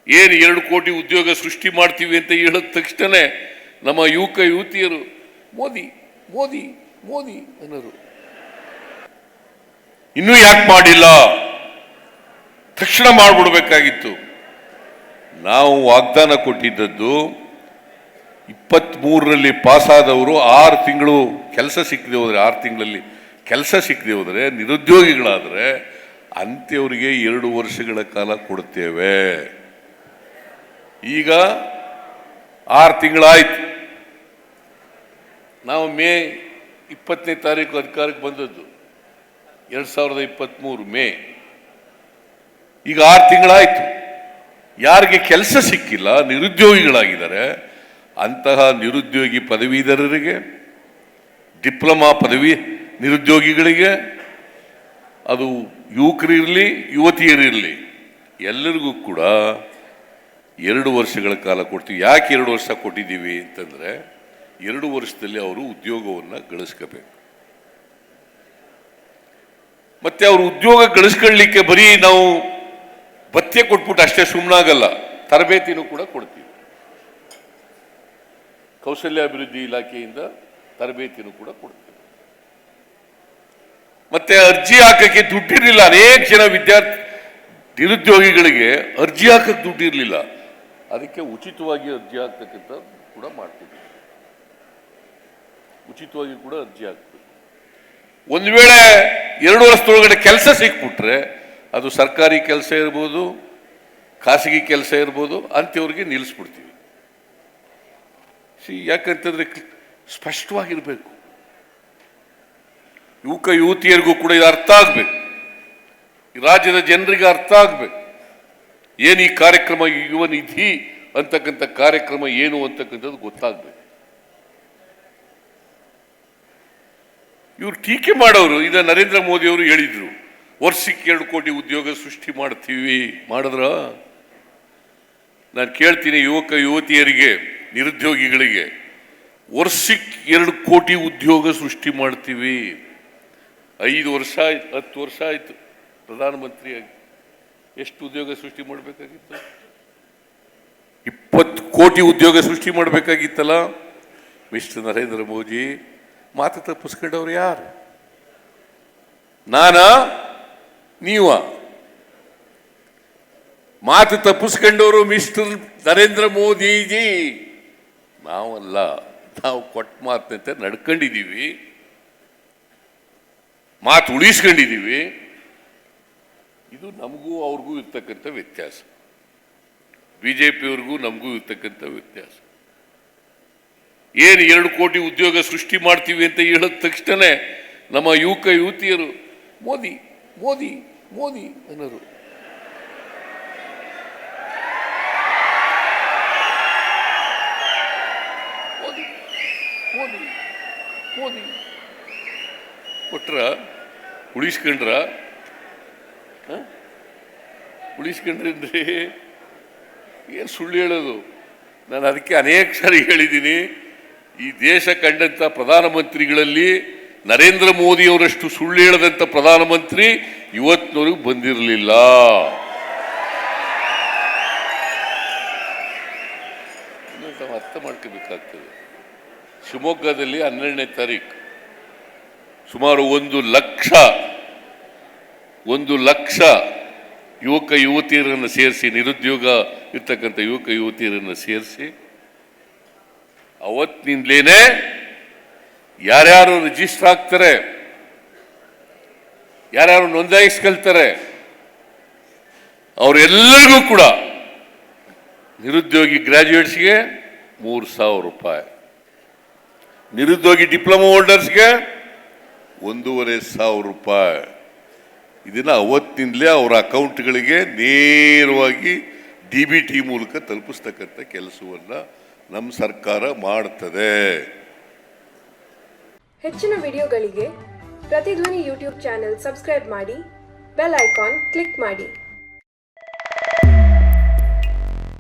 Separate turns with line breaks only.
ಏನು 2 ಕೋಟಿ ಉದ್ಯೋಗ ಸೃಷ್ಟಿ ಮಾಡ್ತೀವಿ ಅಂತ ಹೇಳಿದ ತಕ್ಷಣ ನಮ್ಮ ಯುವಕ ಯುವತಿಯರು ಮೋದಿ ಮೋದಿ ಮೋದಿ ಅನ್ನೋರು. ಇನ್ನೂ ಯಾಕೆ ಮಾಡಿಲ್ಲ? ತಕ್ಷಣ ಮಾಡಿಬಿಡ್ಬೇಕಾಗಿತ್ತು. ನಾವು ವಾಗ್ದಾನ ಕೊಟ್ಟಿದ್ದದ್ದು 23ರಲ್ಲಿ ಪಾಸ್ ಆದವರು 6 ತಿಂಗಳು ಕೆಲಸ ಸಿಕ್ಕದೆ ಹೋದರೆ, 6 ತಿಂಗಳಲ್ಲಿ ಕೆಲಸ ಸಿಕ್ಕದೆ ಹೋದರೆ, ನಿರುದ್ಯೋಗಿಗಳಾದರೆ ಅಂಥವರಿಗೆ 2 ವರ್ಷಗಳ ಕಾಲ ಕೊಡ್ತೇವೆ. ಈಗ 6 ತಿಂಗಳಾಯ್ತು. ನಾವು ಮೇ 20ನೇ ತಾರೀಕು ಅಧಿಕಾರಕ್ಕೆ ಬಂದದ್ದು 2023 ಮೇ. ಈಗ 6 ತಿಂಗಳಾಯ್ತು. ಯಾರಿಗೆ ಕೆಲಸ ಸಿಕ್ಕಿಲ್ಲ, ನಿರುದ್ಯೋಗಿಗಳಾಗಿದ್ದಾರೆ, ಅಂತಹ ನಿರುದ್ಯೋಗಿ ಪದವೀಧರರಿಗೆ, ಡಿಪ್ಲೊಮಾ ಪದವಿ ನಿರುದ್ಯೋಗಿಗಳಿಗೆ, ಅದು ಯುವಕರಿರಲಿ ಯುವತಿಯರಿರಲಿ, ಎಲ್ಲರಿಗೂ ಕೂಡ 2 ವರ್ಷಗಳ ಕಾಲ ಕೊಡ್ತೀವಿ. ಯಾಕೆ 2 ವರ್ಷ ಕೊಟ್ಟಿದ್ದೀವಿ ಅಂತಂದರೆ 2 ವರ್ಷದಲ್ಲಿ ಅವರು ಉದ್ಯೋಗವನ್ನು ಗಳಿಸ್ಕೋಬೇಕು. ಮತ್ತೆ ಅವರು ಉದ್ಯೋಗ ಗಳಿಸ್ಕೊಳ್ಳಿಕ್ಕೆ ಬರೀ ನಾವು ಭತ್ಯೆ ಕೊಟ್ಬಿಟ್ಟು ಅಷ್ಟೇ ಸುಮ್ಮನಾಗಲ್ಲ, ತರಬೇತಿನೂ ಕೂಡ ಕೊಡ್ತೀವಿ. ಕೌಶಲ್ಯಾಭಿವೃದ್ಧಿ ಇಲಾಖೆಯಿಂದ ತರಬೇತಿನೂ ಕೂಡ ಕೊಡ್ತೀವಿ. ಮತ್ತೆ ಅರ್ಜಿ ಹಾಕಕ್ಕೆ ದುಡ್ಡಿರಲಿಲ್ಲ. ಅನೇಕ ಜನ ನಿರುದ್ಯೋಗಿಗಳಿಗೆ ಅರ್ಜಿ ಹಾಕಕ್ಕೆ ದುಡ್ಡಿರಲಿಲ್ಲ. ಅದಕ್ಕೆ ಉಚಿತವಾಗಿ ಅರ್ಜಿ ಹಾಕ್ತಕ್ಕಂಥ ಕೂಡ ಮಾಡ್ತೀವಿ. ಉಚಿತವಾಗಿ ಕೂಡ ಅರ್ಜಿ ಹಾಕ್ತೀವಿ. ಒಂದು ವೇಳೆ 2 ವರ್ಷದೊಳಗಡೆ ಕೆಲಸ ಸಿಕ್ಬಿಟ್ರೆ, ಅದು ಸರ್ಕಾರಿ ಕೆಲಸ ಇರ್ಬೋದು, ಖಾಸಗಿ ಕೆಲಸ ಇರ್ಬೋದು, ಅಂಥವ್ರಿಗೆ ನಿಲ್ಲಿಸ್ಬಿಡ್ತೀವಿ. ಯಾಕಂತಂದ್ರೆ ಸ್ಪಷ್ಟವಾಗಿರ್ಬೇಕು. ಯುವಕ ಯುವತಿಯರಿಗೂ ಕೂಡ ಇದು ಅರ್ಥ ಆಗ್ಬೇಕು. ಈ ರಾಜ್ಯದ ಜನರಿಗೆ ಅರ್ಥ ಆಗ್ಬೇಕು. ಏನು ಈ ಕಾರ್ಯಕ್ರಮ, ಯುವ ನಿಧಿ ಅಂತಕ್ಕಂಥ ಕಾರ್ಯಕ್ರಮ ಏನು ಅಂತಕ್ಕಂಥದ್ದು ಗೊತ್ತಾಗ್ಬೇಕು. ಇವ್ರು ಟೀಕೆ ಮಾಡೋರು, ಇದ ನರೇಂದ್ರ ಮೋದಿ ಅವರು ಹೇಳಿದ್ರು, ವರ್ಷಕ್ಕೆ 2 ಕೋಟಿ ಉದ್ಯೋಗ ಸೃಷ್ಟಿ ಮಾಡ್ತೀವಿ. ಮಾಡಿದ್ರ? ನಾನು ಕೇಳ್ತೀನಿ ಯುವಕ ಯುವತಿಯರಿಗೆ, ನಿರುದ್ಯೋಗಿಗಳಿಗೆ, ವರ್ಷಕ್ಕೆ 2 ಕೋಟಿ ಉದ್ಯೋಗ ಸೃಷ್ಟಿ ಮಾಡ್ತೀವಿ. 5 ವರ್ಷ ಆಯ್ತು, 10 ವರ್ಷ ಆಯ್ತು ಪ್ರಧಾನಮಂತ್ರಿಯಾಗಿ. ಎಷ್ಟು ಉದ್ಯೋಗ ಸೃಷ್ಟಿ ಮಾಡಬೇಕಾಗಿತ್ತು? 20 ಕೋಟಿ ಉದ್ಯೋಗ ಸೃಷ್ಟಿ ಮಾಡಬೇಕಾಗಿತ್ತಲ್ಲ. ಮಿಸ್ಟರ್ ನರೇಂದ್ರ ಮೋದಿ ಮಾತು ತಪ್ಪಿಸ್ಕೊಂಡವ್ರು ಯಾರು? ನಾನಾ ನೀವ? ಮಾತು ತಪ್ಪಿಸ್ಕೊಂಡವರು ಮಿಸ್ಟರ್ ನರೇಂದ್ರ ಮೋದಿಜಿ, ನಾವಲ್ಲ. ನಾವು ಕೊಟ್ಟ ಮಾತಿನಂತೆ ನಡ್ಕೊಂಡಿದ್ದೀವಿ, ಮಾತು ಉಳಿಸ್ಕೊಂಡಿದ್ದೀವಿ. ಇದು ನಮಗೂ ಅವ್ರಿಗೂ ಇರ್ತಕ್ಕಂಥ ವ್ಯತ್ಯಾಸ, ಬಿಜೆಪಿಯವ್ರಿಗೂ ನಮಗೂ ಇರ್ತಕ್ಕಂಥ ವ್ಯತ್ಯಾಸ. ಏನು 2 ಕೋಟಿ ಉದ್ಯೋಗ ಸೃಷ್ಟಿ ಮಾಡ್ತೀವಿ ಅಂತ ಹೇಳಿದ ತಕ್ಷಣ ನಮ್ಮ ಯುವಕ ಯುವತಿಯರು ಮೋದಿ ಮೋದಿ ಮೋದಿ ಅನ್ನೋರು. ಮೋದಿ ಮೋದಿ ಮೋದಿ ಕೊಟ್ರ? ಉಳಿಸ್ಕೊಂಡ್ರ? ಉಳಿಸ್ಕೊಂಡ್ರಿ ಏನು ಸುಳ್ಳು ಹೇಳೋದು? ನಾನು ಅದಕ್ಕೆ ಅನೇಕ ಸಾರಿ ಹೇಳಿದ್ದೀನಿ, ಈ ದೇಶ ಕಂಡಂಥ ಪ್ರಧಾನಮಂತ್ರಿಗಳಲ್ಲಿ ನರೇಂದ್ರ ಮೋದಿ ಅವರಷ್ಟು ಸುಳ್ಳು ಹೇಳದಂಥ ಪ್ರಧಾನಮಂತ್ರಿ ಇವತ್ತಿನವರೆಗೂ ಬಂದಿರಲಿಲ್ಲ. ನಾವು ಅರ್ಥ ಮಾಡ್ಕೋಬೇಕಾಗ್ತದೆ. ಶಿವಮೊಗ್ಗದಲ್ಲಿ 12ನೇ ತಾರೀಕು ಸುಮಾರು 1 ಲಕ್ಷ ಯುವಕ ಯುವತಿಯರನ್ನು ಸೇರಿಸಿ, ನಿರುದ್ಯೋಗ ಇರ್ತಕ್ಕಂಥ ಯುವಕ ಯುವತಿಯರನ್ನು ಸೇರಿಸಿ, ಅವತ್ತಿನಿಂದಲೇ ಯಾರ್ಯಾರು ರಿಜಿಸ್ಟರ್ ಆಗ್ತಾರೆ, ಯಾರ್ಯಾರು ನೋಂದಾಯಿಸ್ಕೊಳ್ತಾರೆ, ಅವರೆಲ್ಲರಿಗೂ ಕೂಡ ನಿರುದ್ಯೋಗಿ ಗ್ರಾಜ್ಯುಯೇಟ್ಸ್ಗೆ 3,000 ರೂಪಾಯಿ, ನಿರುದ್ಯೋಗಿ ಡಿಪ್ಲೊಮಾ ಹೋಲ್ಡರ್ಸ್ಗೆ 1,500 ರೂಪಾಯಿ. ಇದನ್ನ ಅವತ್ತಿನಿಂದಲೇ ಅವರ ಅಕೌಂಟ್ಗಳಿಗೆ ನೇರವಾಗಿ DBT ಮೂಲಕ ತಲುಪಿಸ್ತಕ್ಕಂಥ ಕೆಲಸವನ್ನು ನಮ್ಮ ಸರ್ಕಾರ ಮಾಡ್ತದೆ.
ಹೆಚ್ಚಿನ ವಿಡಿಯೋಗಳಿಗೆ ಪ್ರತಿಧ್ವನಿ ಯೂಟ್ಯೂಬ್ ಚಾನೆಲ್ ಸಬ್ಸ್ಕ್ರೈಬ್ ಮಾಡಿ, ಬೆಲ್ ಐಕಾನ್ ಕ್ಲಿಕ್ ಮಾಡಿ.